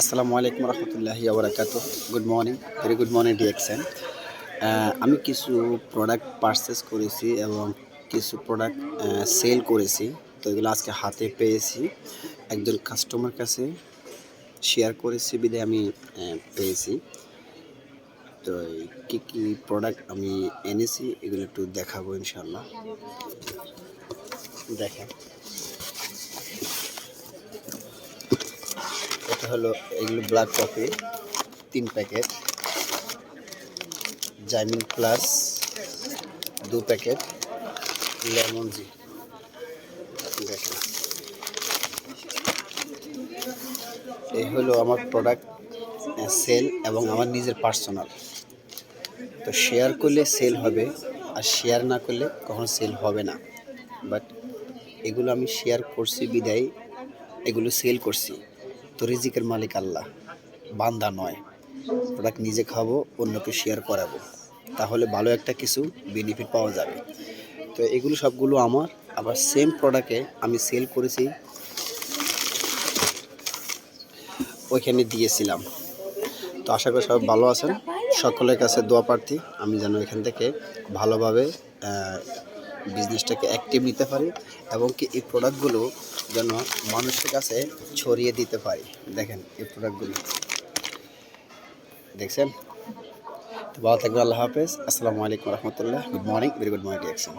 আসসালামু আলাইকুম রহমতুল্লাহি ওবরাকাতু। Good morning, very good morning DXN. আমি কিছু প্রোডাক্ট পারচেস করেছি এবং কিছু প্রোডাক্ট সেল করেছি। তো এগুলো আজকে হাতে পেয়েছি, একজন কাস্টমার কাছে শেয়ার করেছি বিধায় আমি পেয়েছি। তো কী কী প্রোডাক্ট আমি এনেছি এগুলো একটু দেখাবো ইনশাল্লাহ। দেখেন, এটা হলো এগুলো ব্ল্যাক কফি 3 প্যাকেট, জাইমিন প্লাস 2 প্যাকেট, লেমন জি। দেখেন, এই হলো আমার প্রোডাক্ট সেল এবং আমার নিজের পার্সোনাল। তো শেয়ার করলে সেল হবে, আর শেয়ার না করলে কখনো সেল হবে না। বাট এগুলো আমি শেয়ার করছি বিদায় এগুলো সেল করছি। তো রিজিকের মালিক আল্লাহ, বান্দা নয়। প্রোডাক্ট নিজে খাবো, অন্যকে শেয়ার করাবো, তাহলে ভালো একটা কিছু বেনিফিট পাওয়া যাবে। তো এগুলো সবগুলো আমার। আবার সেম প্রোডাক্টে আমি সেল করেছি, ওইখানে দিয়েছিলাম। তো আশা করি সবাই ভালো আছেন। সকলের কাছে দোয়া প্রার্থী আমি যেন এখান থেকে ভালোভাবে বিজনেসটাকে অ্যাক্টিভ নিতে পারি এবং কি এই প্রোডাক্টগুলো যেন মানুষের কাছে ছড়িয়ে দিতে পারি। দেখেন এই প্রোডাক্টগুলো দেখছেন। তো ভালো থাকবেন, আল্লাহ হাফেজ, আসসালামু আলাইকুম রহমতুল্লাহ। Good morning, very good morning direction.